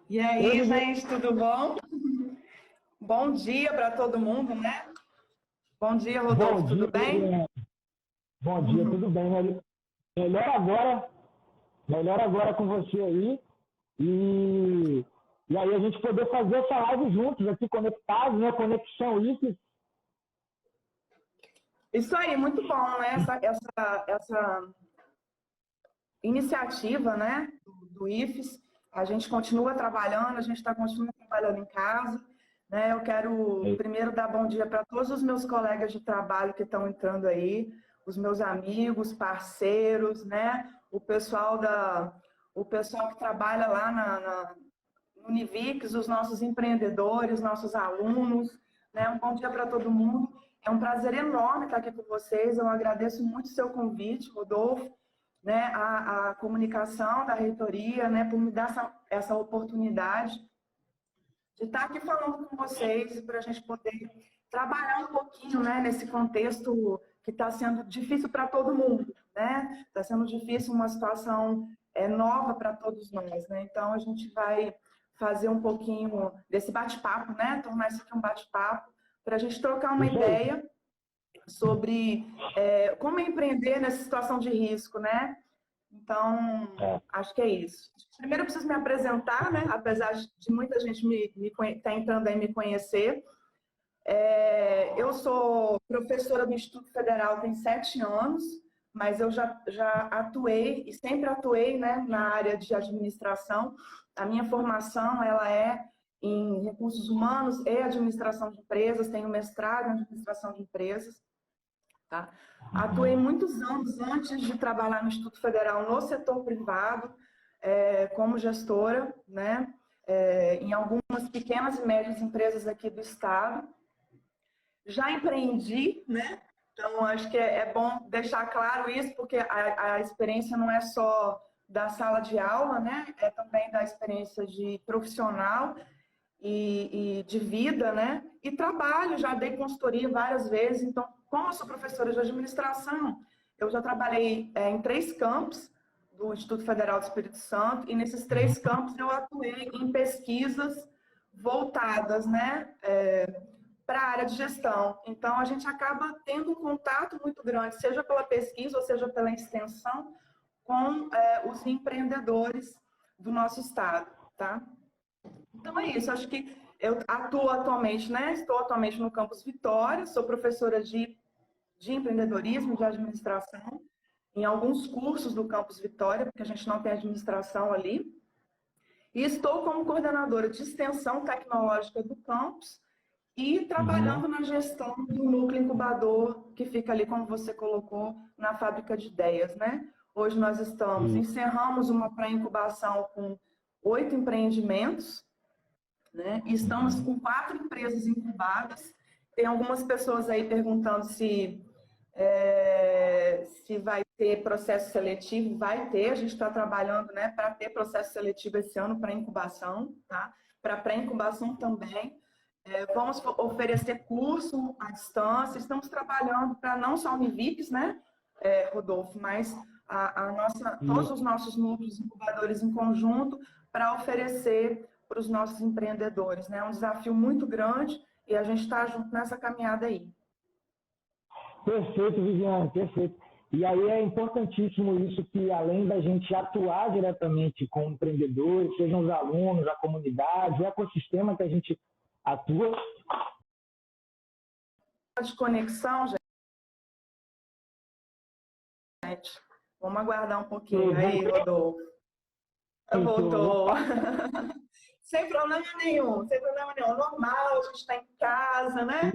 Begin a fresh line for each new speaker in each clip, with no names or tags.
E aí, gente, tudo bom? Bom dia para todo mundo, né? Bom dia,
Bom
Rodolfo, tudo
dia,
bem?
Viviane. Bom dia, tudo bem? Melhor agora, melhor agora com você aí. E, e aí a gente poder fazer essa live juntos aqui, conectados, né? Conexão IFES.
Isso aí, muito bom, né? Essa iniciativa, né, do IFES. A gente continua trabalhando, a gente continua trabalhando em casa, né? Eu quero primeiro dar bom dia para todos os meus colegas de trabalho que estão entrando aí, os meus amigos, parceiros, né? O pessoal que trabalha lá no Univix, os nossos empreendedores, nossos alunos, né? Um bom dia para todo mundo. É um prazer enorme estar aqui com vocês. Eu agradeço muito o seu convite, Rodolfo, né, a comunicação da reitoria, né, por me dar essa oportunidade de estar aqui falando com vocês para a gente poder trabalhar um pouquinho, né, nesse contexto que está sendo difícil para todo mundo, né? Está sendo difícil, uma situação nova para todos nós, né? Então a gente vai fazer um pouquinho desse bate-papo, né? Tornar isso aqui um bate-papo para a gente trocar uma ideia sobre como empreender nessa situação de risco, né? Então, acho que é isso. Primeiro, eu preciso me apresentar, né? Apesar de muita gente tá entrando aí me conhecer. Eu sou professora do Instituto Federal tem 7 anos, mas eu já atuei e sempre atuei, né, na área de administração. A minha formação ela é em recursos humanos e administração de empresas, tenho mestrado em administração de empresas. Tá? Atuei muitos anos antes de trabalhar no Instituto Federal no setor privado, como gestora, né? Em algumas pequenas e médias empresas aqui do estado. Já empreendi, né? Então, acho que é bom deixar claro isso, porque a experiência não é só da sala de aula, né? É também da experiência de profissional e de vida, né? E trabalho, já dei consultoria várias vezes. Então, como eu sou professora de administração, eu já trabalhei em 3 campos do Instituto Federal do Espírito Santo, e nesses 3 campos eu atuei em pesquisas voltadas, né, para a área de gestão. Então, a gente acaba tendo um contato muito grande, seja pela pesquisa ou seja pela extensão, com os empreendedores do nosso estado, tá? Então é isso, acho que eu atuo atualmente, né? Estou atualmente no Campus Vitória, sou professora de empreendedorismo, de administração, em alguns cursos do Campus Vitória, porque a gente não tem administração ali. E estou como coordenadora de extensão tecnológica do campus e trabalhando na gestão do núcleo incubador, que fica ali, como você colocou, na fábrica de ideias, né? Hoje nós encerramos uma pré-incubação com 8 empreendimentos, né? E estamos com 4 empresas incubadas. Tem algumas pessoas aí perguntando se vai ter processo seletivo. Vai ter, a gente está trabalhando, né, para ter processo seletivo esse ano para incubação, tá? Para pré-incubação também. Vamos oferecer curso à distância, estamos trabalhando para não só a Univips, né, Rodolfo, mas todos os nossos núcleos incubadores em conjunto para oferecer para os nossos empreendedores, né? É um desafio muito grande e a gente está junto nessa caminhada aí.
Perfeito, Viviane, perfeito. E aí é importantíssimo isso, que além da gente atuar diretamente com empreendedores, sejam os alunos, a comunidade, o ecossistema que a gente atua.
De conexão, gente. Vamos aguardar um pouquinho. Aí, Rodolfo. Voltou. Sem problema nenhum, sem problema nenhum. Normal, a gente está em casa, né?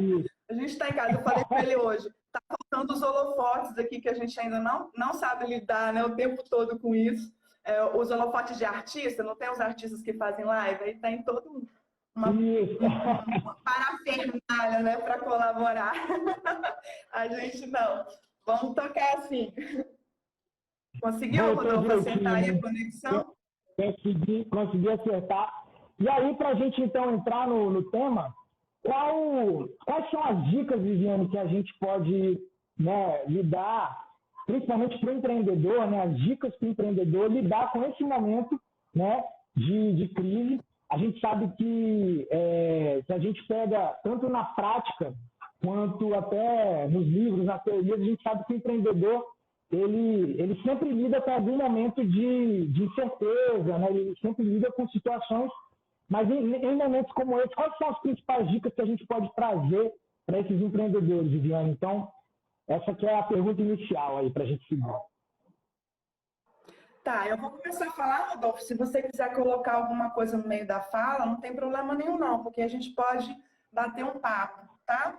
A gente está em casa. Eu falei para ele hoje, está faltando os holofotes aqui que a gente ainda não sabe lidar, né, o tempo todo com isso. Os holofotes de artista, não tem os artistas que fazem live? Aí tem todo uma parafernália, né, para colaborar. A gente não. Vamos tocar assim. Conseguiu, Rodolfo, acertar aí a conexão?
Consegui acertar. E aí, para a gente, então, entrar no tema, quais são as dicas, Viviane, que a gente pode, né, lidar, principalmente para o empreendedor, né, as dicas para o empreendedor lidar com esse momento, né, de crise, a gente sabe que se a gente pega tanto na prática quanto até nos livros, nas teorias, a gente sabe que o empreendedor ele sempre lida com algum momento de incerteza, né? Ele sempre lida com situações, mas em momentos como esse, quais são as principais dicas que a gente pode trazer para esses empreendedores, Viviane? Então, essa que é a pergunta inicial aí para a gente seguir.
Tá, eu vou começar a falar, Rodolfo. Se você quiser colocar alguma coisa no meio da fala, não tem problema nenhum, não, porque a gente pode bater um papo, tá?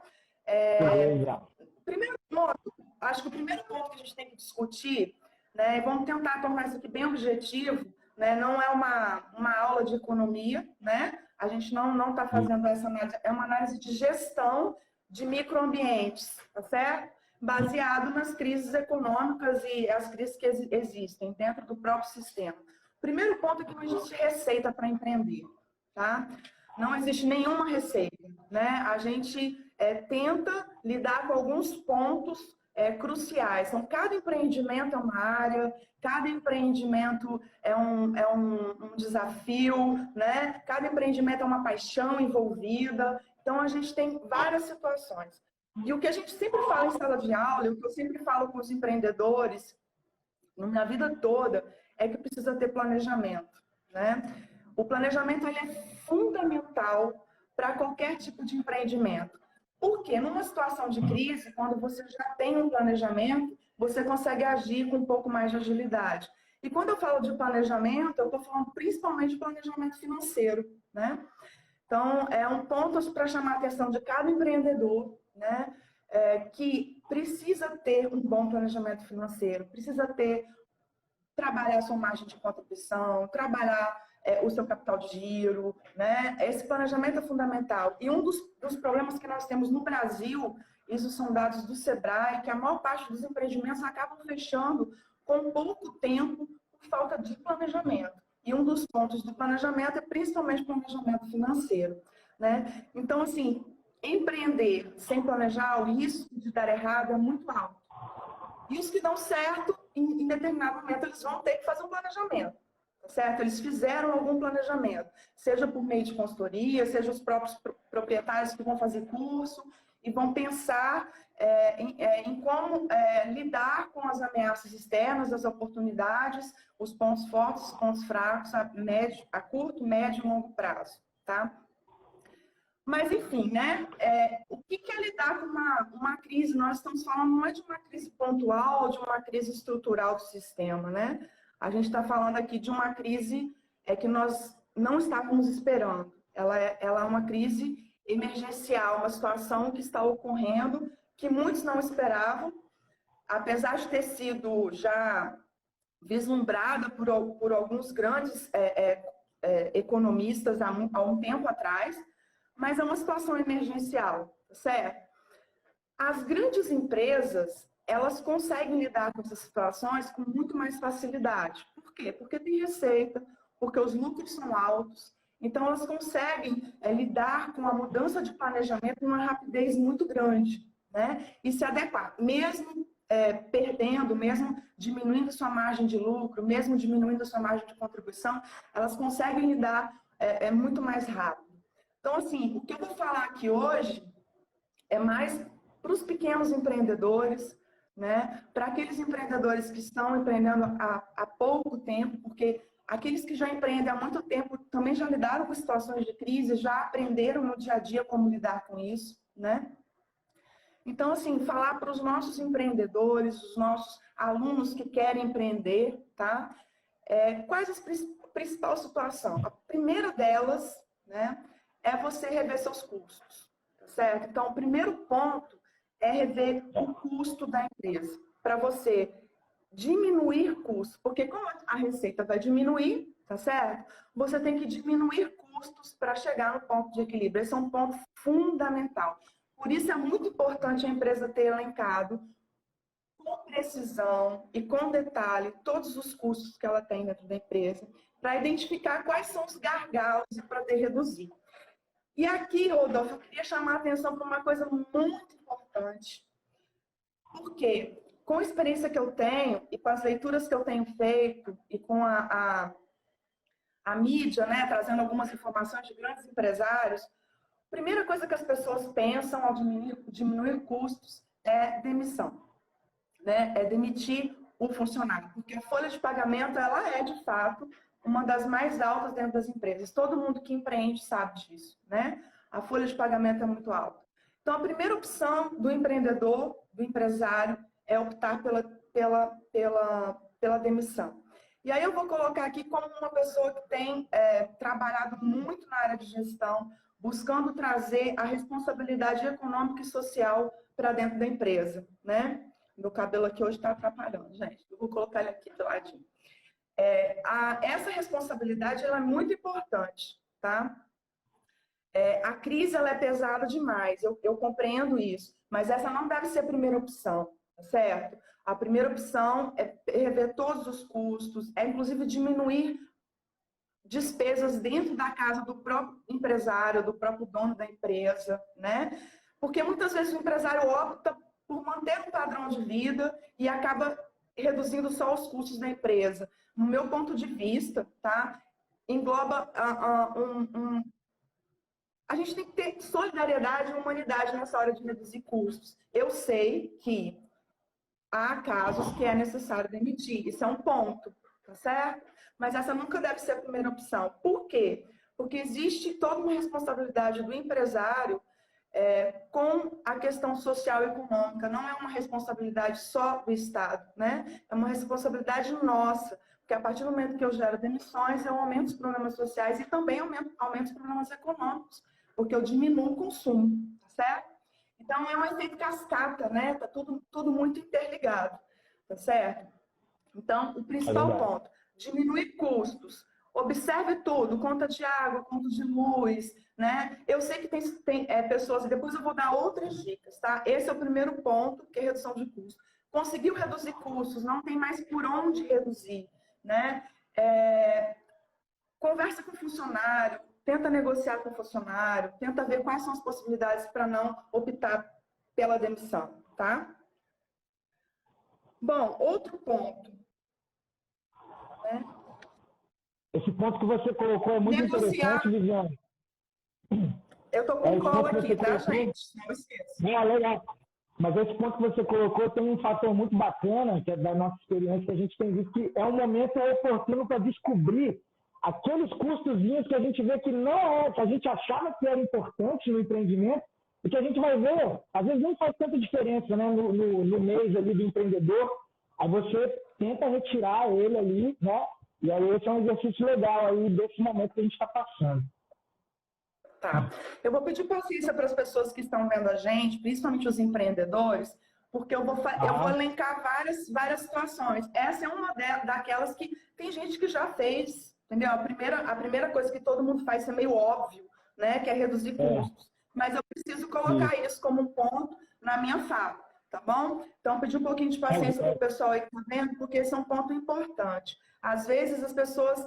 Primeiro ponto, acho que o primeiro ponto que a gente tem que discutir, né, e vamos tentar tornar isso aqui bem objetivo, né, não é uma aula de economia, né? A gente não está fazendo essa análise, é uma análise de gestão de microambientes, tá certo? Baseado nas crises econômicas e as crises que existem dentro do próprio sistema. Primeiro ponto é que não existe receita para empreender, tá? Não existe nenhuma receita, né? A gente tenta lidar com alguns pontos cruciais. Então, cada empreendimento é uma área, cada empreendimento é um desafio, né? Cada empreendimento é uma paixão envolvida. Então, a gente tem várias situações. E o que a gente sempre fala em sala de aula, o que eu sempre falo com os empreendedores, na minha vida toda, é que precisa ter planejamento, né? O planejamento ele é fundamental para qualquer tipo de empreendimento. Porque numa situação de crise, quando você já tem um planejamento, você consegue agir com um pouco mais de agilidade. E quando eu falo de planejamento, eu estou falando principalmente de planejamento financeiro, né? Então, é um ponto para chamar a atenção de cada empreendedor, né? Que precisa ter um bom planejamento financeiro, precisa trabalhar a sua margem de contribuição, trabalhar o seu capital de giro, né? Esse planejamento é fundamental. E um dos problemas que nós temos no Brasil, isso são dados do Sebrae, que a maior parte dos empreendimentos acabam fechando com pouco tempo por falta de planejamento. E um dos pontos do planejamento é principalmente planejamento financeiro, né? Então, assim, empreender sem planejar, o risco de dar errado é muito alto. E os que dão certo, em determinado momento, eles vão ter que fazer um planejamento, tá certo? Eles fizeram algum planejamento, seja por meio de consultoria, seja os próprios proprietários que vão fazer curso e vão pensar em como lidar com as ameaças externas, as oportunidades, os pontos fortes, os pontos fracos, a curto, médio e longo prazo, tá? Mas, enfim, né? O que é lidar com uma crise? Nós estamos falando não é de uma crise pontual, de uma crise estrutural do sistema, né? A gente está falando aqui de uma crise que nós não estávamos esperando. Ela é uma crise emergencial, uma situação que está ocorrendo, que muitos não esperavam, apesar de ter sido já vislumbrada por alguns grandes economistas há um tempo atrás, mas é uma situação emergencial, certo? As grandes empresas, elas conseguem lidar com essas situações com muito mais facilidade. Por quê? Porque tem receita, porque os lucros são altos, então elas conseguem lidar com a mudança de planejamento numa rapidez muito grande, né? E se adequar, mesmo perdendo, mesmo diminuindo sua margem de lucro, mesmo diminuindo sua margem de contribuição, elas conseguem lidar muito mais rápido. Então, assim, o que eu vou falar aqui hoje é mais para os pequenos empreendedores, né? Para aqueles empreendedores que estão empreendendo há pouco tempo, porque aqueles que já empreendem há muito tempo também já lidaram com situações de crise, já aprenderam no dia a dia como lidar com isso, né? Então, assim, falar para os nossos empreendedores, os nossos alunos que querem empreender, tá? Quais as principais situações? A primeira delas, né? É você rever seus custos, tá certo? Então, o primeiro ponto é rever o custo da empresa, para você diminuir custos, porque como a receita vai diminuir, tá certo? Você tem que diminuir custos para chegar no ponto de equilíbrio. Esse é um ponto fundamental. Por isso é muito importante a empresa ter elencado com precisão e com detalhe todos os custos que ela tem dentro da empresa, para identificar quais são os gargalos e poder reduzir. E aqui, Rodolfo, eu queria chamar a atenção para uma coisa muito importante. Porque, com a experiência que eu tenho, e com as leituras que eu tenho feito, e com a mídia, né, trazendo algumas informações de grandes empresários, a primeira coisa que as pessoas pensam ao diminuir custos é demissão, né? É demitir o funcionário, porque a folha de pagamento, ela é, de fato, uma das mais altas dentro das empresas. Todo mundo que empreende sabe disso, né? A folha de pagamento é muito alta. Então, a primeira opção do empreendedor, do empresário, é optar pela demissão. E aí eu vou colocar aqui como uma pessoa que tem trabalhado muito na área de gestão, buscando trazer a responsabilidade econômica e social para dentro da empresa, né? Meu cabelo aqui hoje está atrapalhando, gente. Eu vou colocar ele aqui do ladinho. Essa responsabilidade ela é muito importante, tá? A crise ela é pesada demais, eu compreendo isso, mas essa não deve ser a primeira opção, tá certo? A primeira opção é rever todos os custos, é inclusive diminuir despesas dentro da casa do próprio empresário, do próprio dono da empresa, né? Porque muitas vezes o empresário opta por manter um padrão de vida e acaba reduzindo só os custos da empresa. No meu ponto de vista, tá? Engloba a gente tem que ter solidariedade e humanidade nessa hora de reduzir custos. Eu sei que há casos que é necessário demitir, isso é um ponto, tá certo? Mas essa nunca deve ser a primeira opção. Por quê? Porque existe toda uma responsabilidade do empresário com a questão social e econômica. Não é uma responsabilidade só do Estado, né? É uma responsabilidade nossa. Porque a partir do momento que eu gero demissões, eu aumento os problemas sociais e também aumento os problemas econômicos, porque eu diminuo o consumo, tá certo? Então, é um efeito cascata, né? Tá tudo muito interligado, tá certo? Então, o principal ponto, diminuir custos. Observe tudo, conta de água, conta de luz, né? Eu sei que tem pessoas, e depois eu vou dar outras dicas, tá? Esse é o primeiro ponto, que é redução de custos. Conseguiu reduzir custos, não tem mais por onde reduzir, né? Conversa com o funcionário, tenta negociar com o funcionário, tenta ver quais são as possibilidades para não optar pela demissão, tá? Bom, outro ponto, né?
Esse ponto que você colocou é muito interessante, Viviane.
Eu estou com cola aqui, tá, gente? Não esqueça.
Legal. Mas esse ponto que você colocou tem um fator muito bacana, que é da nossa experiência, que a gente tem visto que é um momento oportuno para descobrir aqueles custozinhos que a gente vê que não é, que a gente achava que era importante no empreendimento, e que a gente vai ver, às vezes não faz tanta diferença, né, no mês ali do empreendedor. Aí você tenta retirar ele ali, né? E aí esse é um exercício legal aí desse momento que a gente está passando.
Tá. Eu vou pedir paciência para as pessoas que estão vendo a gente, principalmente os empreendedores, porque eu vou elencar várias situações. Essa é uma daquelas que tem gente que já fez, entendeu? A primeira coisa que todo mundo faz é meio óbvio, né? Que é reduzir custos. Mas eu preciso colocar isso como um ponto na minha fala, tá bom? Então, pedir um pouquinho de paciência para o pessoal aí que está vendo, porque esse é um ponto importante. Às vezes as pessoas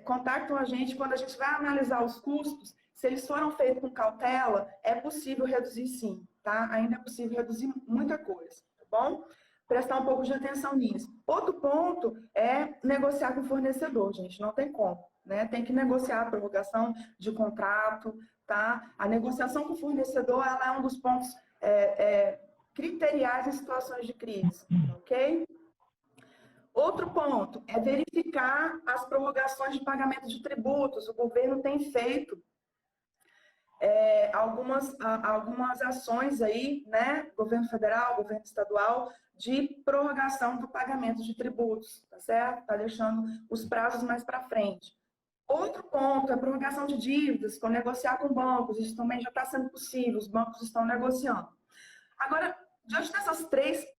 contactam a gente quando a gente vai analisar os custos. Se eles foram feitos com cautela, é possível reduzir sim, tá? Ainda é possível reduzir muita coisa, tá bom? Prestar um pouco de atenção nisso. Outro ponto é negociar com o fornecedor, gente, não tem como, né? Tem que negociar a prorrogação de contrato, tá? A negociação com o fornecedor, ela é um dos pontos criteriais em situações de crise, ok? Outro ponto é verificar as prorrogações de pagamento de tributos. O governo tem feito algumas ações aí, né, governo federal, governo estadual, de prorrogação do pagamento de tributos, tá certo? Tá deixando os prazos mais para frente. Outro ponto é a prorrogação de dívidas, com negociar com bancos, isso também já está sendo possível, os bancos estão negociando. Agora, diante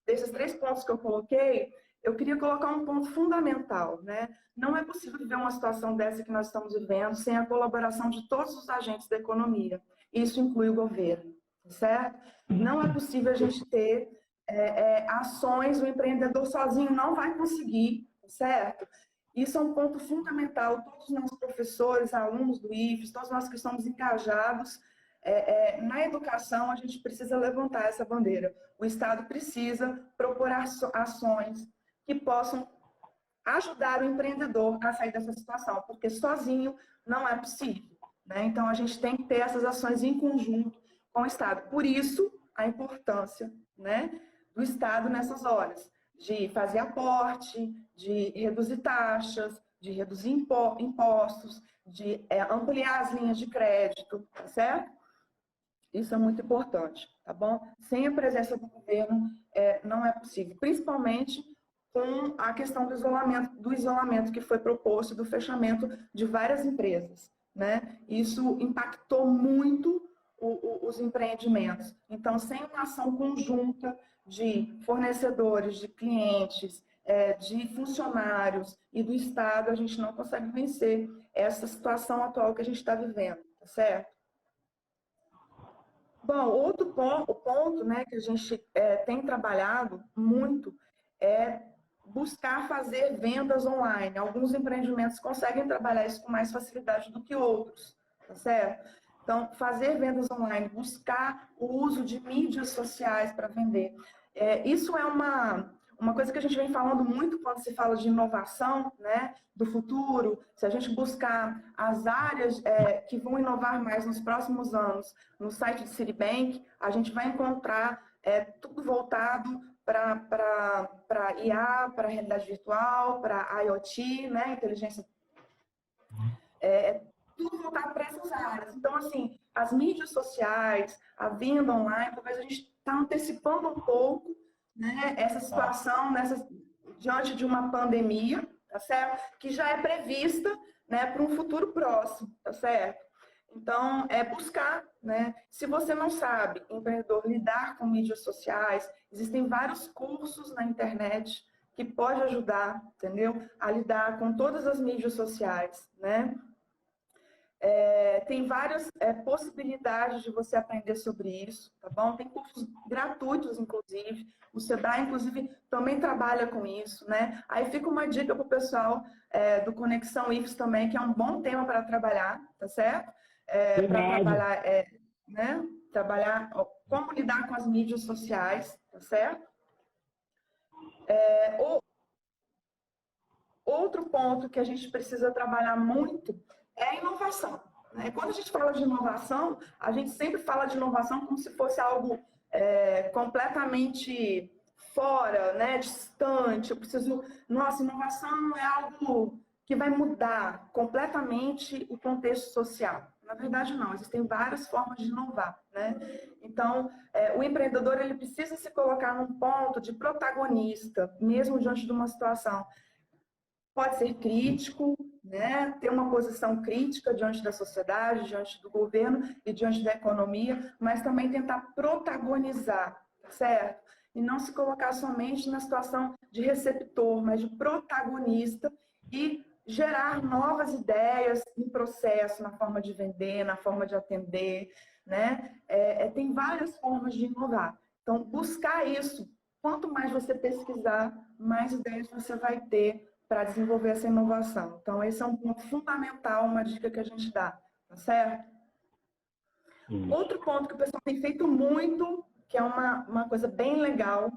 desses três pontos que eu coloquei, eu queria colocar um ponto fundamental, né? Não é possível viver uma situação dessa que nós estamos vivendo sem a colaboração de todos os agentes da economia. Isso inclui o governo, certo? Não é possível a gente ter ações, o empreendedor sozinho não vai conseguir, certo? Isso é um ponto fundamental. Todos nós professores, alunos do IFES, todos nós que estamos engajados na educação, a gente precisa levantar essa bandeira. O Estado precisa propor ações que possam ajudar o empreendedor a sair dessa situação, porque sozinho não é possível, né? Então, a gente tem que ter essas ações em conjunto com o Estado. Por isso, a importância, né, do Estado nessas horas, de fazer aporte, de reduzir taxas, de reduzir impostos, de ampliar as linhas de crédito, tá certo? Isso é muito importante, tá bom? Sem a presença do governo, não é possível, principalmente com a questão do isolamento que foi proposto, do fechamento de várias empresas, né? Isso impactou muito os empreendimentos. Então, sem uma ação conjunta de fornecedores, de clientes, de funcionários e do Estado, a gente não consegue vencer essa situação atual que a gente está vivendo, tá certo? Bom, outro ponto, né, que a gente tem trabalhado muito é buscar fazer vendas online. Alguns empreendimentos conseguem trabalhar isso com mais facilidade do que outros, tá certo? Então, fazer vendas online, buscar o uso de mídias sociais para vender. Isso é uma coisa que a gente vem falando muito quando se fala de inovação, né, do futuro. Se a gente buscar as áreas que vão inovar mais nos próximos anos no site de Citibank, a gente vai encontrar tudo voltado para IA, para realidade virtual, para IoT, né, inteligência, tudo voltado para essas áreas. Então, assim, as mídias sociais, a venda online, talvez a gente está antecipando um pouco, né, essa situação diante de uma pandemia, tá certo? Que já é prevista, né, para um futuro próximo, tá certo? Então, buscar, né? Se você não sabe, empreendedor, lidar com mídias sociais, existem vários cursos na internet que pode ajudar, entendeu? A lidar com todas as mídias sociais, né? Tem várias possibilidades de você aprender sobre isso, tá bom? Tem cursos gratuitos, inclusive. O Sebrae, inclusive, também trabalha com isso, né? Aí fica uma dica para o pessoal do Conexão IFES também, que é um bom tema para trabalhar, tá certo? Para trabalhar, né? Trabalhar como lidar com as mídias sociais, tá certo? Outro ponto que a gente precisa trabalhar muito é a inovação, né? Quando a gente fala de inovação, a gente sempre fala de inovação como se fosse algo completamente fora, né? Distante. Nossa, inovação é algo que vai mudar completamente o contexto social. Na verdade, não. Existem várias formas de inovar, né? Então, o empreendedor ele precisa se colocar num ponto de protagonista, mesmo diante de uma situação. Pode ser crítico, né? Ter uma posição crítica diante da sociedade, diante do governo e diante da economia, mas também tentar protagonizar, certo? E não se colocar somente na situação de receptor, mas de protagonista e gerar novas ideias em processo, na forma de vender, na forma de atender, né? Tem várias formas de inovar. Então, buscar isso. Quanto mais você pesquisar, mais ideias você vai ter para desenvolver essa inovação. Então, esse é um ponto fundamental, uma dica que a gente dá, tá certo? Outro ponto que o pessoal tem feito muito, que é uma coisa bem legal,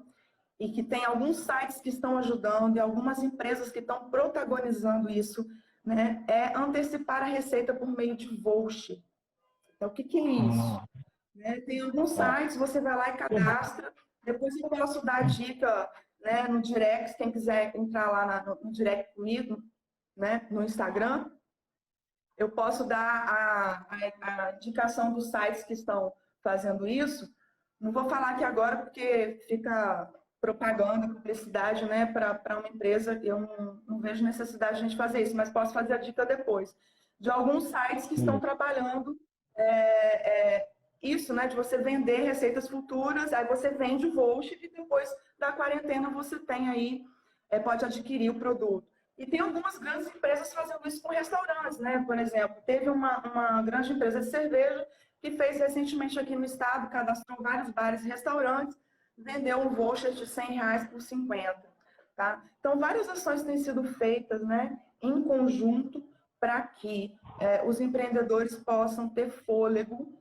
e que tem alguns sites que estão ajudando e algumas empresas que estão protagonizando isso, né, é antecipar a receita por meio de voucher. Então, o que é isso? Tem alguns sites, você vai lá e cadastra, depois eu posso dar dica, né, no direct, quem quiser entrar lá no direct comigo, né, no Instagram, eu posso dar a indicação dos sites que estão fazendo isso. Não vou falar aqui agora porque fica propaganda, publicidade, né, para uma empresa, eu não vejo necessidade de a gente fazer isso, mas posso fazer a dica depois. De alguns sites que estão trabalhando isso, né, de você vender receitas futuras, aí você vende o voucher e depois da quarentena você tem aí, pode adquirir o produto. E tem algumas grandes empresas fazendo isso com restaurantes, né? Por exemplo, teve uma grande empresa de cerveja que fez recentemente aqui no estado, cadastrou vários bares e restaurantes, vendeu um voucher de R$100 por 50, tá? Então, várias ações têm sido feitas, né, em conjunto para que os empreendedores possam ter fôlego,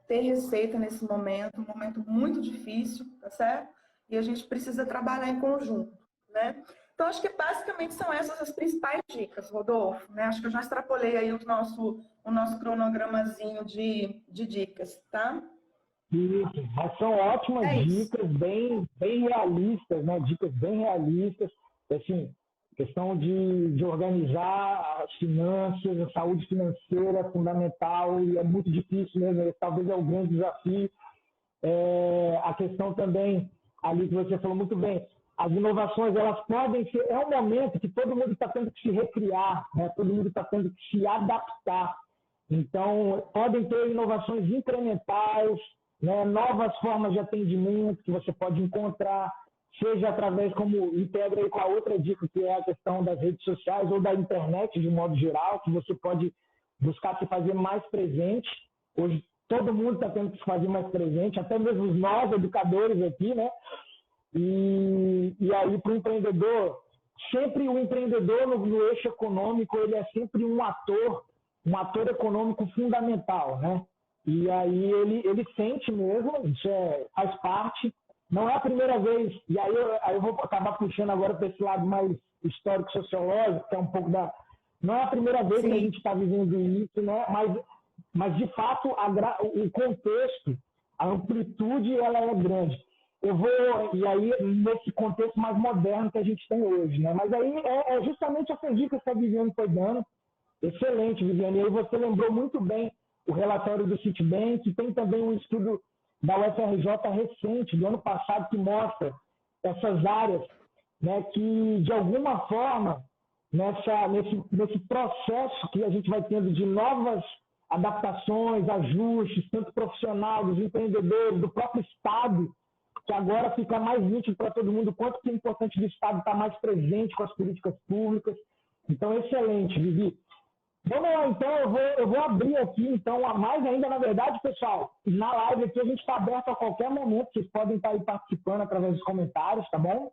ter receita nesse momento, um momento muito difícil, tá certo? E a gente precisa trabalhar em conjunto, né? Então, acho que basicamente são essas as principais dicas, Rodolfo, né? Acho que eu já extrapolei aí o nosso cronogramazinho de dicas, tá?
Isso, mas são ótimas
É isso.
dicas, bem realistas, né? Dicas bem realistas, assim, questão de organizar as finanças, a saúde financeira é fundamental e é muito difícil mesmo, talvez é o grande desafio. A questão também, ali que você falou muito bem, as inovações, elas podem ser, é um momento que todo mundo está tendo que se recriar, né? Todo mundo está tendo que se adaptar. Então, podem ter inovações incrementais, né? Novas formas de atendimento que você pode encontrar, seja através, como integra aí com a outra dica, que é a questão das redes sociais ou da internet, de modo geral, que você pode buscar se fazer mais presente. Hoje, todo mundo está tendo que se fazer mais presente, até mesmo nós, educadores aqui, né? E aí, para o empreendedor, sempre o empreendedor no eixo econômico, ele é sempre um ator econômico fundamental, né? E aí ele sente mesmo, isso faz parte. Não é a primeira vez, e aí eu vou acabar puxando agora para esse lado mais histórico-sociológico, que é um pouco da... Não é a primeira vez que a
Sim.
gente está vivendo isso, né? Mas de fato, o contexto, a amplitude, ela é grande. E aí, nesse contexto mais moderno que a gente tem hoje, né? Mas aí é justamente essas dicas que a Viviane foi dando. Excelente, Viviane. E aí você lembrou muito bem o relatório do Citibank, tem também um estudo da UFRJ recente, do ano passado, que mostra essas áreas, né, que, de alguma forma, nesse processo que a gente vai tendo de novas adaptações, ajustes, tanto profissional, dos empreendedores, do próprio Estado, que agora fica mais nítido para todo mundo o quanto que é importante do Estado estar mais presente com as políticas públicas. Então, excelente, Vivi. Vamos lá, então, eu vou abrir aqui, então, a mais ainda, na verdade, pessoal, na live aqui a gente está aberto a qualquer momento, vocês podem estar aí participando através dos comentários, tá bom?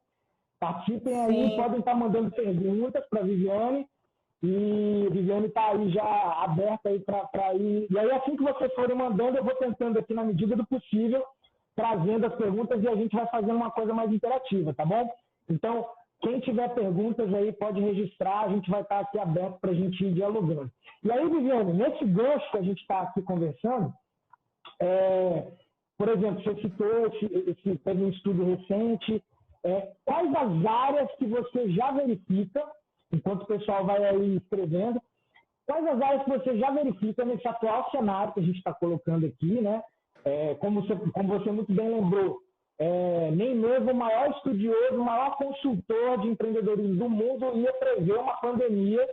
Participem aí,
Sim.
podem estar mandando perguntas para a Viviane, e a Viviane está aí já aberta aí para ir. E aí, assim que vocês forem mandando, eu vou tentando aqui, na medida do possível, trazendo as perguntas e a gente vai fazendo uma coisa mais interativa, tá bom? Então, quem tiver perguntas aí pode registrar, a gente vai estar aqui aberto para a gente ir dialogando. E aí, Viviane, nesse gancho que a gente está aqui conversando, por exemplo, você citou teve um estudo recente, quais as áreas que você já verifica, enquanto o pessoal vai aí escrevendo, quais as áreas que você já verifica nesse atual cenário que a gente está colocando aqui, né? Como você muito bem lembrou, nem mesmo o maior estudioso, o maior consultor de empreendedorismo do mundo ia prever uma pandemia,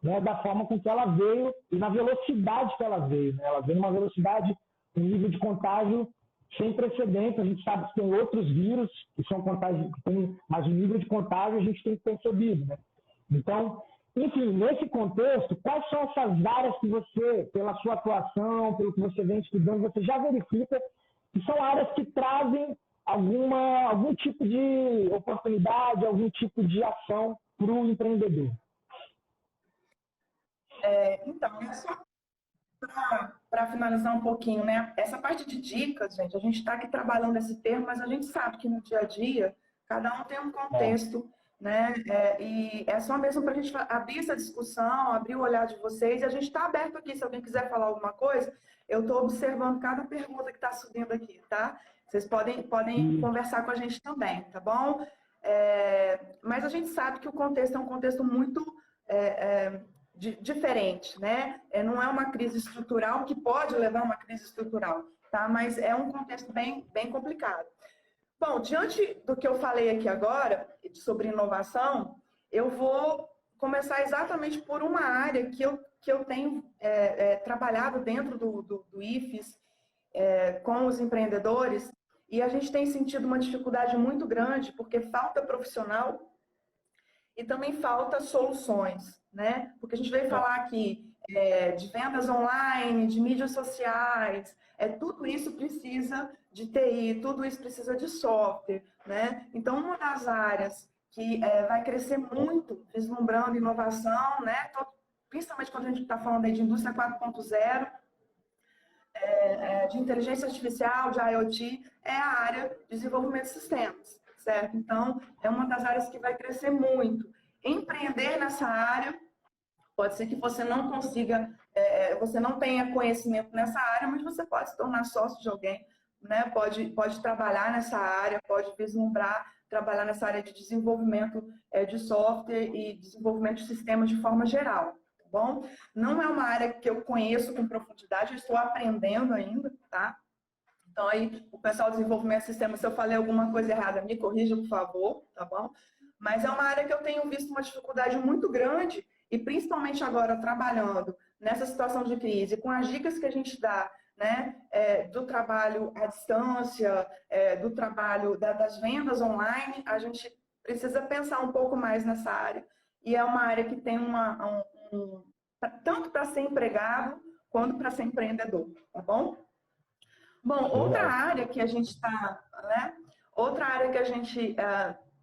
né, da forma com que ela veio e na velocidade que ela veio. Né? Ela veio numa velocidade, um nível de contágio sem precedentes. A gente sabe que tem outros vírus que são contágios, mas o nível de contágio a gente tem que perceber. Né? Então, enfim, nesse contexto, quais são essas áreas que você, pela sua atuação, pelo que você vem estudando, você já verifica que são áreas que trazem algum tipo de oportunidade, algum tipo de ação para o empreendedor?
Então, só para finalizar um pouquinho, né? Essa parte de dicas, gente, a gente está aqui trabalhando esse termo, mas a gente sabe que no dia a dia, cada um tem um contexto, né? E é só mesmo para a gente abrir essa discussão, abrir o olhar de vocês, e a gente está aberto aqui, se alguém quiser falar alguma coisa, eu estou observando cada pergunta que está subindo aqui, tá? Vocês podem conversar com a gente também, tá bom? Mas a gente sabe que o contexto é um contexto muito diferente, né? Não é uma crise estrutural que pode levar a uma crise estrutural, tá? Mas é um contexto bem complicado. Bom, diante do que eu falei aqui agora, sobre inovação, eu vou começar exatamente por uma área que eu tenho trabalhado dentro do IFES, com os empreendedores, e a gente tem sentido uma dificuldade muito grande, porque falta profissional e também falta soluções, né? Porque a gente veio falar aqui de vendas online, de mídias sociais, tudo isso precisa de TI, tudo isso precisa de software, né? Então, uma das áreas que vai crescer muito, vislumbrando inovação, né? Principalmente quando a gente está falando aí de indústria 4.0, de inteligência artificial, de IoT, é a área de desenvolvimento de sistemas, certo? Então, é uma das áreas que vai crescer muito. Empreender nessa área, pode ser que você não consiga, você não tenha conhecimento nessa área, mas você pode se tornar sócio de alguém, né? Pode trabalhar nessa área, pode vislumbrar trabalhar nessa área de desenvolvimento de software e desenvolvimento de sistemas de forma geral, tá bom? Não é uma área que eu conheço com profundidade, eu estou aprendendo ainda, tá? Então, aí, o pessoal do desenvolvimento de sistemas, se eu falei alguma coisa errada, me corrija, por favor, tá bom? Mas é uma área que eu tenho visto uma dificuldade muito grande, e principalmente agora, trabalhando nessa situação de crise, com as dicas que a gente dá, né, do trabalho à distância, do trabalho das vendas online, a gente precisa pensar um pouco mais nessa área. E é uma área que tem tanto para ser empregado, quanto para ser empreendedor, tá bom? Bom, outra área que a gente está, né? Outra área que a gente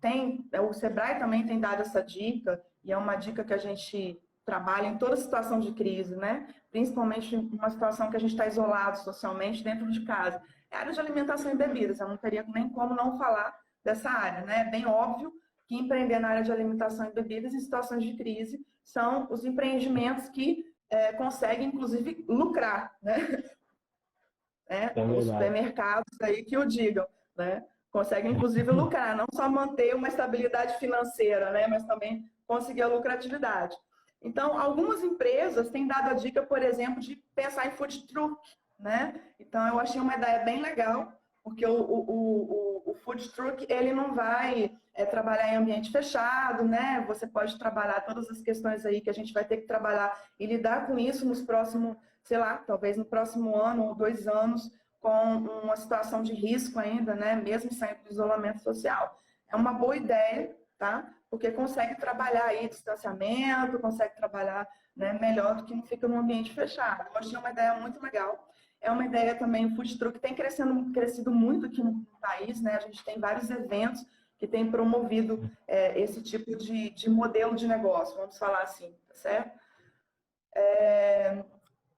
tem, o Sebrae também tem dado essa dica, e é uma dica que a gente trabalha em toda situação de crise, né? Principalmente em uma situação que a gente está isolado socialmente dentro de casa. É a área de alimentação e bebidas, eu não teria nem como não falar dessa área, né? É bem óbvio que empreender na área de alimentação e bebidas em situações de crise são os empreendimentos que conseguem, inclusive, lucrar, né? Os supermercados aí que o digam, né? Conseguem, inclusive, lucrar, não só manter uma estabilidade financeira, né? Mas também conseguir a lucratividade. Então, algumas empresas têm dado a dica, por exemplo, de pensar em food truck, né? Então, eu achei uma ideia bem legal, porque o food truck, ele não vai trabalhar em ambiente fechado, né? Você pode trabalhar todas as questões aí que a gente vai ter que trabalhar e lidar com isso nos próximos, sei lá, talvez no próximo ano ou 2 anos, com uma situação de risco ainda, né? Mesmo saindo do isolamento social. É uma boa ideia, tá? Porque consegue trabalhar aí distanciamento, consegue trabalhar, né, melhor do que não fica num ambiente fechado. Eu achei uma ideia muito legal. É uma ideia também, o food truck tem crescido muito aqui no país, né? A gente tem vários eventos que têm promovido esse tipo de modelo de negócio, vamos falar assim, tá certo?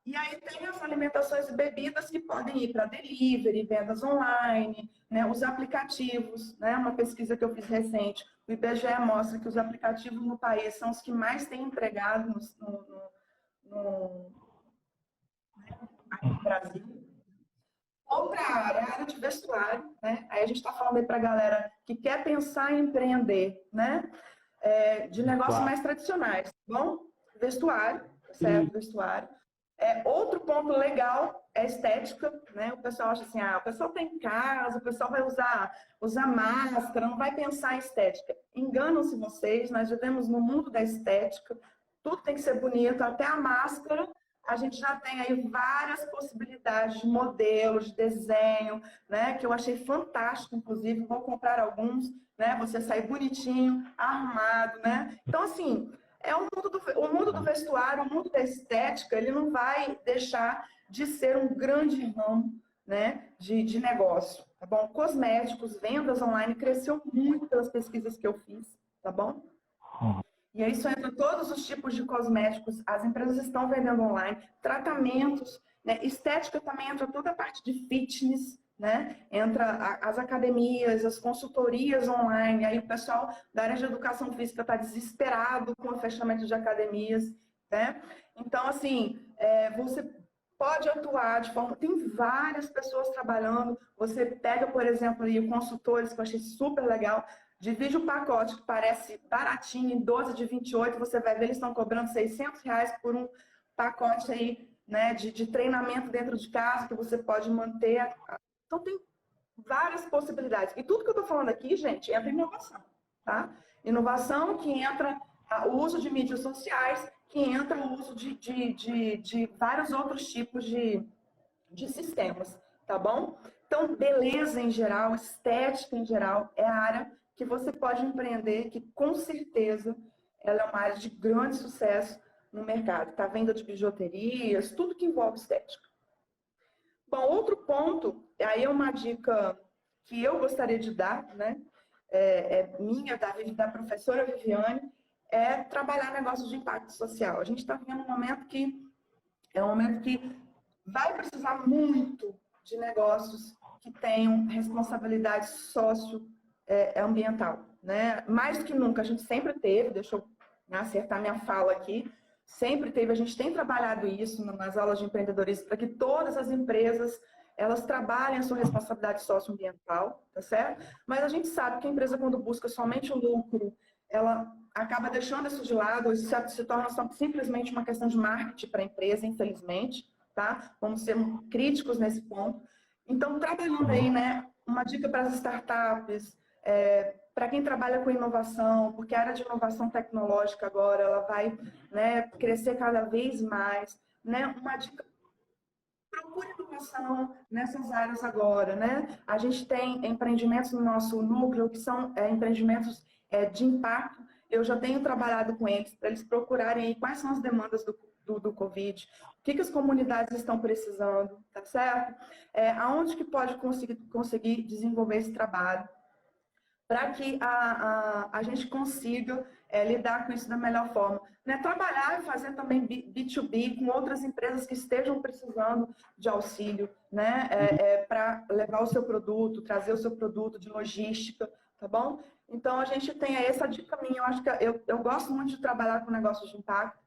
E aí tem as alimentações e bebidas que podem ir para delivery, vendas online, né? Os aplicativos, né? Uma pesquisa que eu fiz recente, o IBGE mostra que os aplicativos no país são os que mais têm empregado aqui no Brasil. Outra área, a área de vestuário, né? Aí a gente está falando aí para a galera que quer pensar em empreender, né? De negócios mais tradicionais, tá bom? Vestuário, certo? Vestuário. Outro ponto legal é estética, né? O pessoal acha assim, o pessoal tem em casa, o pessoal vai usar máscara, não vai pensar em estética. Enganam-se vocês, nós vivemos no mundo da estética, tudo tem que ser bonito, até a máscara. A gente já tem aí várias possibilidades de modelos, de desenho, né? Que eu achei fantástico, inclusive, vou comprar alguns, né? Você sair bonitinho, arrumado, né? Então, assim, o mundo do vestuário, o mundo da estética, ele não vai deixar de ser um grande ramo, né, de negócio, tá bom? Cosméticos, vendas online, cresceu muito pelas pesquisas que eu fiz, tá bom? E aí isso entra todos os tipos de cosméticos, as empresas estão vendendo online, tratamentos, né? Estética também entra toda a parte de fitness, né? Entra as academias, as consultorias online, aí o pessoal da área de educação física está desesperado com o fechamento de academias, né? Então, assim, você pode atuar de forma... Tem várias pessoas trabalhando, você pega, por exemplo, aí, consultores, que eu achei super legal, divide o pacote, que parece baratinho, em 12 de 28, você vai ver, eles estão cobrando R$600 por um pacote aí, né, de treinamento dentro de casa, que você pode manter. Então, tem várias possibilidades. E tudo que eu estou falando aqui, gente, entra inovação, tá? Inovação que entra o uso de mídias sociais, que entra o uso de vários outros tipos de sistemas, tá bom? Então, beleza em geral, estética em geral, é a área que você pode empreender, que com certeza ela é uma área de grande sucesso no mercado. Tá? Venda de bijuterias, tudo que envolve estética. Bom, outro ponto, aí é uma dica que eu gostaria de dar, né? Minha, da professora Viviane, é trabalhar negócios de impacto social. A gente está vivendo um momento que vai precisar muito de negócios que tenham responsabilidade ambiental, né? Mais do que nunca, a gente sempre teve, deixa eu acertar minha fala aqui, sempre teve, a gente tem trabalhado isso nas aulas de empreendedorismo para que todas as empresas elas trabalhem a sua responsabilidade socioambiental, tá certo? Mas a gente sabe que a empresa, quando busca somente o lucro, ela acaba deixando isso de lado, isso se torna simplesmente uma questão de marketing para a empresa, infelizmente, tá? Vamos ser críticos nesse ponto. Então, trabalhando aí, né, uma dica para as startups, para quem trabalha com inovação, porque a área de inovação tecnológica agora, ela vai, né, crescer cada vez mais, né? Uma dica: procure inovação nessas áreas agora, né? A gente tem empreendimentos no nosso núcleo que são empreendimentos de impacto. Eu já tenho trabalhado com eles para eles procurarem aí quais são as demandas do Covid, o que as comunidades estão precisando, tá certo? Aonde que pode conseguir desenvolver esse trabalho, para que a gente consiga lidar com isso da melhor forma. Né? Trabalhar e fazer também B2B com outras empresas que estejam precisando de auxílio, né? Para levar o seu produto, trazer o seu produto de logística, tá bom? Então, a gente tem essa dica minha. Eu acho que eu gosto muito de trabalhar com negócios de impacto,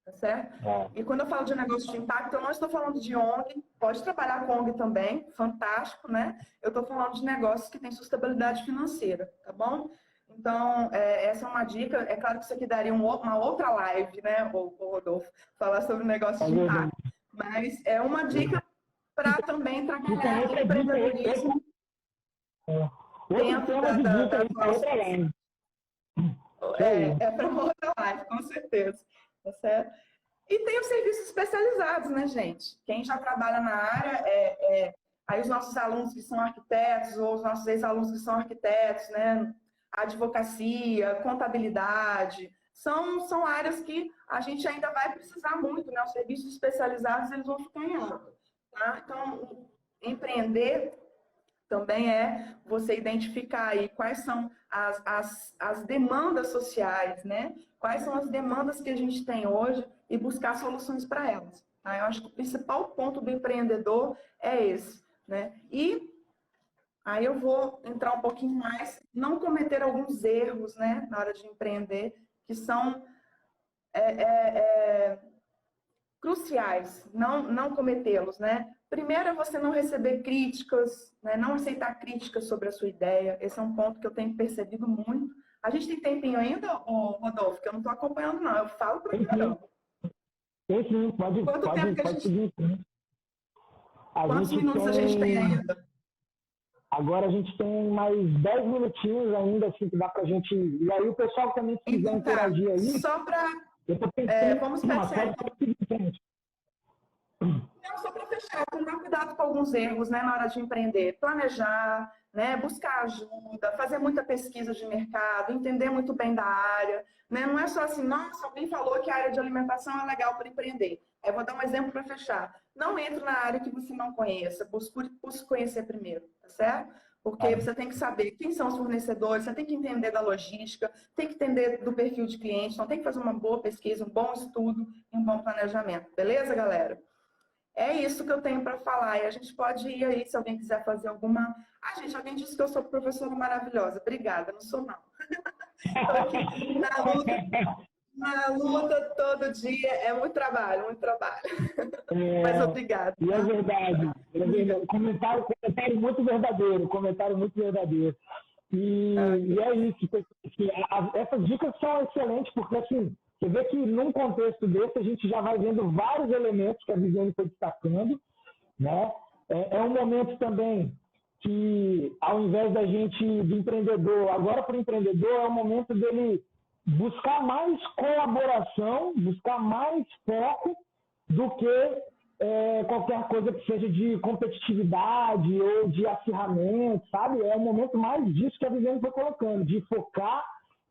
tá certo? E quando eu falo de negócio de impacto, eu não estou falando de ONG, pode trabalhar com ONG também, fantástico, né? Eu estou falando de negócios que têm sustentabilidade financeira, tá bom? Então, essa é uma dica. É claro que isso aqui daria uma outra live, né, o Rodolfo, falar sobre negócios de impacto. Mas é uma dica para também trabalhar em empreendedorismo dentro da
outra live.
para uma outra live, com certeza. Tá certo? E tem os serviços especializados, né, gente? Quem já trabalha na área, aí os nossos alunos que são arquitetos, ou os nossos ex-alunos que são arquitetos, né? Advocacia, contabilidade, são áreas que a gente ainda vai precisar muito, né? Os serviços especializados, eles vão ficar em alta, tá? Então, empreender também é você identificar aí quais são as demandas sociais, né? Quais são as demandas que a gente tem hoje e buscar soluções para elas. Tá? Eu acho que o principal ponto do empreendedor é esse, né? E aí eu vou entrar um pouquinho mais, não cometer alguns erros, né, na hora de empreender, que são cruciais, não cometê-los, né? Primeiro é você não receber críticas, né? Não aceitar críticas sobre a sua ideia. Esse é um ponto que eu tenho percebido muito. A gente tem tempinho ainda, Rodolfo, que eu não estou acompanhando, não. Eu falo para caramba.
Sim, pode seguir.
Quantos minutos a gente tem ainda?
Agora a gente tem mais 10 minutinhos ainda, assim, que dá pra gente... E aí o pessoal também, se quiser interagir aí...
Só para... vamos pensar... Não, só para fechar, tomar cuidado com alguns erros, né, na hora de empreender. Planejar, né, buscar ajuda, fazer muita pesquisa de mercado, entender muito bem da área. Né? Não é só assim, nossa, alguém falou que a área de alimentação é legal para empreender. Eu vou dar um exemplo para fechar. Não entre na área que você não conheça, busque conhecer primeiro, tá certo? Porque você tem que saber quem são os fornecedores, você tem que entender da logística, tem que entender do perfil de cliente, então tem que fazer uma boa pesquisa, um bom estudo e um bom planejamento. Beleza, galera? É isso que eu tenho para falar. E a gente pode ir aí, se alguém quiser fazer alguma... gente, alguém disse que eu sou professora maravilhosa. Obrigada, não sou não. Estou aqui na luta todo dia. É muito trabalho, muito trabalho. Mas obrigada.
E é verdade. Comentário muito verdadeiro. E é isso. Essas dicas são excelentes, porque assim, você vê que num contexto desse a gente já vai vendo vários elementos que a Viviane foi destacando, né? É um momento também que, ao invés da gente, do empreendedor, agora para o empreendedor, é o momento dele buscar mais colaboração, buscar mais foco do que qualquer coisa que seja de competitividade ou de acirramento, sabe? É o momento mais disso que a Viviane foi colocando, de focar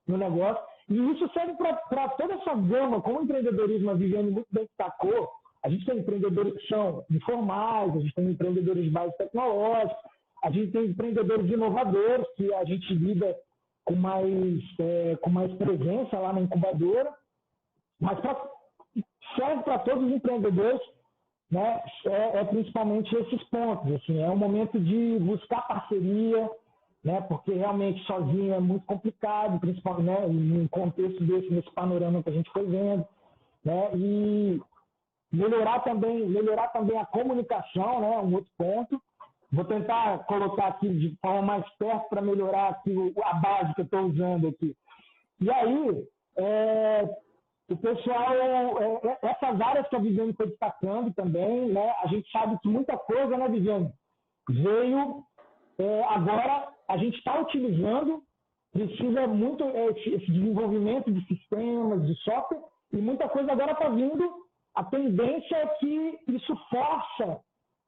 no negócio. E isso serve para toda essa gama, como o empreendedorismo, a Viviane muito bem destacou. A gente tem empreendedores que são informais, a gente tem empreendedores de base tecnológica, a gente tem empreendedores inovadores, que a gente lida com mais presença lá na incubadora, mas serve para todos os empreendedores, né? Principalmente esses pontos. Assim, é um momento de buscar parceria, né? Porque realmente sozinho é muito complicado, principalmente, né, em um contexto desse, nesse panorama que a gente foi vendo, né? E melhorar também a comunicação, né? Um outro ponto. Vou tentar colocar aqui de forma mais perto para melhorar aqui a base que eu estou usando aqui. E aí, o pessoal, essas áreas que a Viviane foi destacando também, né? A gente sabe que muita coisa, né, Viviane, veio, agora a gente está utilizando, precisa muito esse desenvolvimento de sistemas, de software, e muita coisa agora está vindo. A tendência é que isso força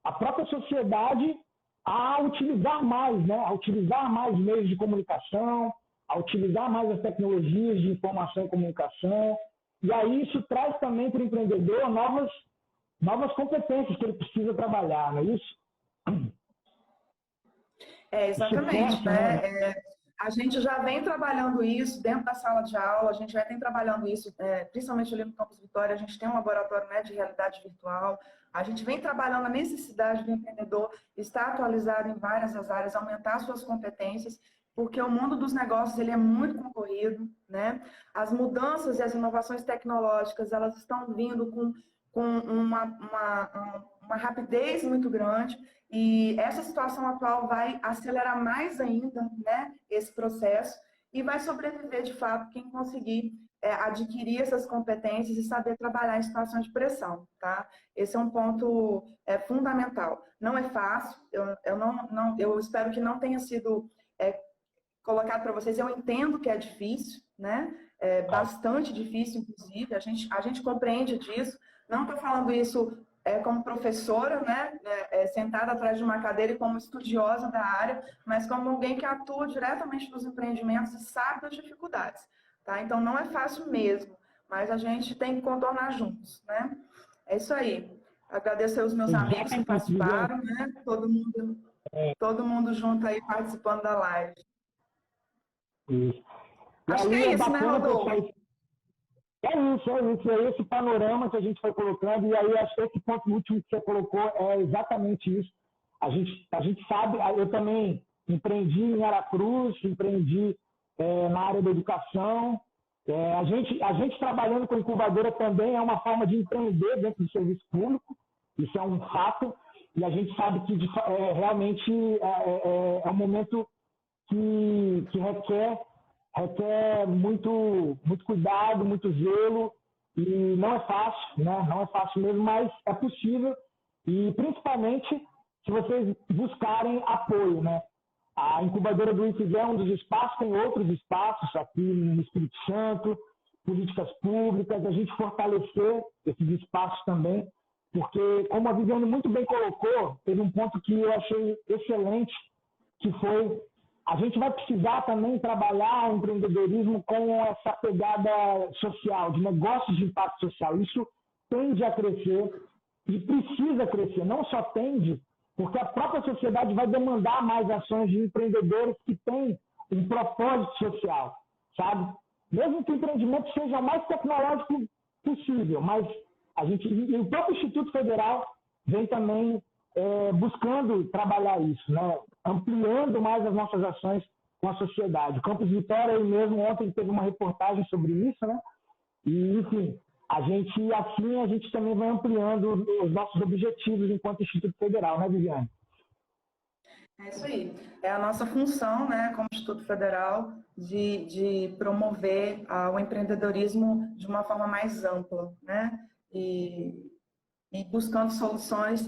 a própria sociedade a utilizar mais, né? A utilizar mais meios de comunicação, a utilizar mais as tecnologias de informação e comunicação. E aí isso traz também para o empreendedor novas competências que ele precisa trabalhar, não é isso?
Exatamente,
Isso força,
né? A gente já vem trabalhando isso dentro da sala de aula, a gente já vem trabalhando isso, principalmente ali no Campus Vitória, a gente tem um laboratório, né, de realidade virtual, a gente vem trabalhando a necessidade do empreendedor estar atualizado em várias das áreas, aumentar suas competências, porque o mundo dos negócios ele é muito concorrido, né? As mudanças e as inovações tecnológicas, elas estão vindo com uma rapidez muito grande, e essa situação atual vai acelerar mais ainda, né, esse processo, e vai sobreviver, de fato, quem conseguir adquirir essas competências e saber trabalhar em situações de pressão, tá? Esse é um ponto fundamental. Não é fácil, eu espero que não tenha sido colocado para vocês, eu entendo que é difícil, né? É bastante difícil, inclusive, a gente compreende disso. Não estou falando isso como professora, né? Sentada atrás de uma cadeira e como estudiosa da área, mas como alguém que atua diretamente nos empreendimentos e sabe das dificuldades, tá? Então, não é fácil mesmo, mas a gente tem que contornar juntos, né? É isso aí. Agradecer aos meus amigos que participaram, né? Todo mundo junto aí participando da live.
Isso. E
Acho que
aí
é isso, né,
bacana,
Rodolfo?
pessoal. É esse panorama que a gente foi colocando, e aí acho que esse ponto último que você colocou é exatamente isso. A gente sabe, eu também empreendi em Aracruz, empreendi na área da educação. A gente trabalhando com incubadora também é uma forma de empreender dentro do serviço público, isso é um fato, e a gente sabe que realmente é um momento que requer muito cuidado, muito zelo, e não é fácil, né? Não é fácil mesmo, mas é possível, e principalmente se vocês buscarem apoio, né? A incubadora do IFIS é um dos espaços, tem outros espaços aqui no Espírito Santo, políticas públicas, a gente fortalecer esses espaços também, porque, como a Viviane muito bem colocou, teve um ponto que eu achei excelente, que foi: a gente vai precisar também trabalhar o empreendedorismo com essa pegada social, de negócios de impacto social. Isso tende a crescer e precisa crescer, não só tende, porque a própria sociedade vai demandar mais ações de empreendedores que têm um propósito social, sabe? Mesmo que o empreendimento seja o mais tecnológico possível, mas e o próprio Instituto Federal vem também buscando trabalhar isso, né? Ampliando mais as nossas ações com a sociedade. O Campus Vitória, aí mesmo ontem teve uma reportagem sobre isso, né? E, enfim, a gente também vai ampliando os nossos objetivos enquanto Instituto Federal, né, Viviane?
É isso aí. É a nossa função, né, como Instituto Federal, de promover o empreendedorismo de uma forma mais ampla, né? E buscando soluções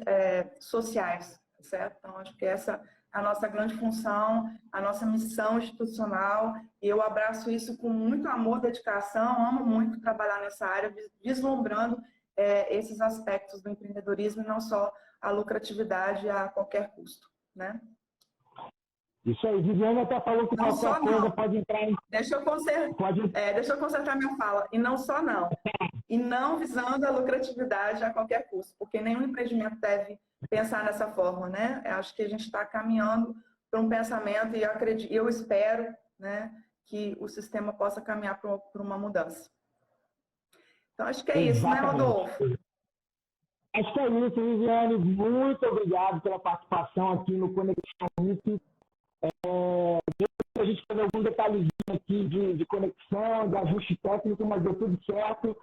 sociais, certo? Então, acho que essa é a nossa grande função, a nossa missão institucional, e eu abraço isso com muito amor, dedicação, amo muito trabalhar nessa área, vislumbrando esses aspectos do empreendedorismo e não só a lucratividade a qualquer custo, né?
Isso aí, Viviane até falou que qualquer coisa pode entrar em...
Deixa eu consertar minha fala. E não só não. E não visando a lucratividade a qualquer custo, porque nenhum empreendimento deve pensar nessa forma, né? Eu acho que a gente está caminhando para um pensamento, e eu espero, né, que o sistema possa caminhar para uma mudança. Então, acho que é isso, né, Rodolfo?
Acho que é isso, Viviane. Muito obrigado pela participação aqui no Conexão IT. A gente teve algum detalhezinho aqui de conexão, de ajuste técnico, mas deu tudo certo.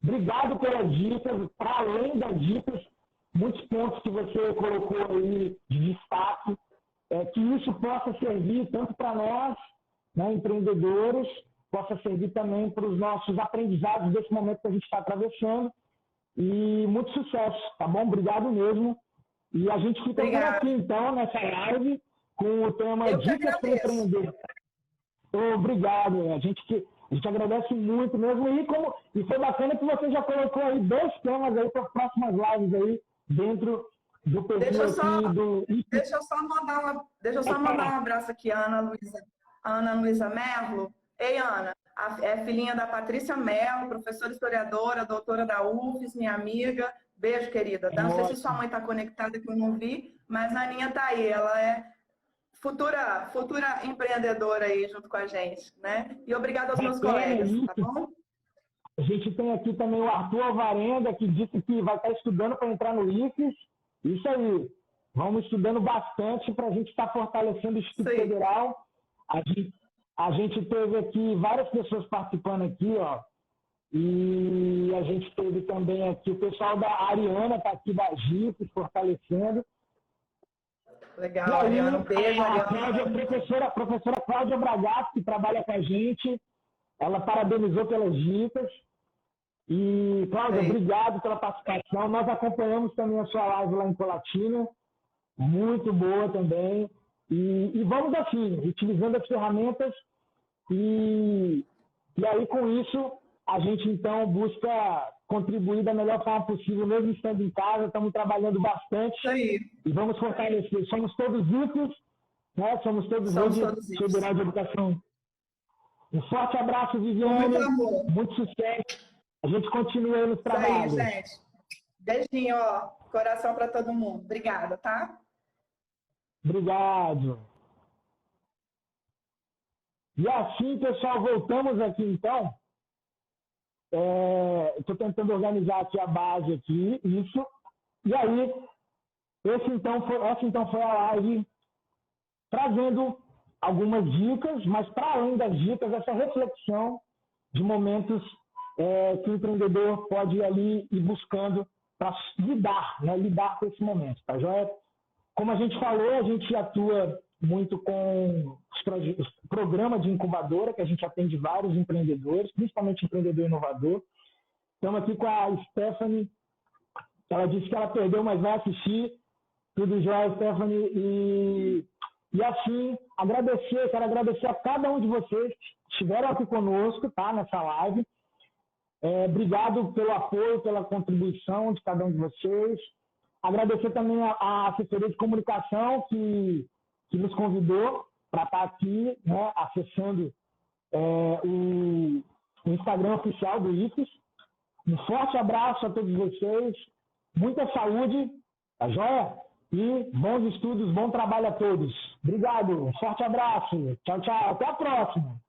Obrigado pelas dicas. Para além das dicas, muitos pontos que você colocou aí de destaque, que isso possa servir tanto para nós, né, empreendedores, possa servir também para os nossos aprendizados desse momento que a gente está atravessando. E muito sucesso, tá bom? Obrigado mesmo. E a gente fica por aqui, então, nessa live, com o tema Dicas para Empreender. Obrigado. A gente agradece muito mesmo. E foi bacana que você já colocou aí 2 temas aí para as próximas lives aí, dentro do perfil
Deixa eu só mandar um abraço aqui, a Ana Luísa Merlo. Ei, Ana, é filhinha da Patrícia Merlo, professora historiadora, doutora da UFES, minha amiga. Beijo, querida. Não sei se sua mãe está conectada, que eu não vi, mas a Aninha está aí. Ela é futura empreendedora aí junto com a gente, né? E obrigada aos meus colegas, tá bom?
A gente tem aqui também o Arthur Alvarenga, que disse que vai estar estudando para entrar no IFES. Isso aí. Vamos estudando bastante para a gente estar fortalecendo o Instituto Federal. A gente teve aqui várias pessoas participando aqui, ó. E a gente teve também aqui o pessoal da Ariana, está aqui da GIF, fortalecendo.
Legal,
e aí,
Ariana, um beijo,
a professora Cláudia Bragato, que trabalha com a gente, ela parabenizou pelas dicas. E, Cláudia, obrigado pela participação. Nós acompanhamos também a sua live lá em Colatina, muito boa também. E vamos assim, utilizando as ferramentas e aí, com isso, a gente, então, busca contribuir da melhor forma possível, mesmo estando em casa, estamos trabalhando bastante.
Isso aí.
E vamos fortalecer. Somos todos ricos, né? Somos todos Federal de Educação. Um forte abraço, Viviane.
Muito amor.
Muito sucesso. A gente continua aí nos trabalhos.
Isso aí, gente. Beijinho, ó. Coração para todo mundo. Obrigada, tá?
Obrigado. E assim, pessoal, voltamos aqui, então. Estou tentando organizar aqui a base aqui, isso. E aí, essa então foi a live trazendo algumas dicas, mas para além das dicas, essa reflexão de momentos que o empreendedor pode ir ali ir buscando para lidar com esse momento, tá joia? Como a gente falou, a gente atua muito com os programas de incubadora, que a gente atende vários empreendedores, principalmente empreendedor inovador. Estamos aqui com a Stephanie, ela disse que ela perdeu, mas vai assistir. Tudo jóia, Stephanie. E assim, quero agradecer a cada um de vocês que estiveram aqui conosco, tá, nessa live. Obrigado pelo apoio, pela contribuição de cada um de vocês. Agradecer também a assessoria de comunicação que nos convidou para estar aqui, né, acessando o Instagram oficial do IFES. Um forte abraço a todos vocês, muita saúde, tá joia? E bons estudos, bom trabalho a todos. Obrigado, um forte abraço. Tchau, tchau. Até a próxima.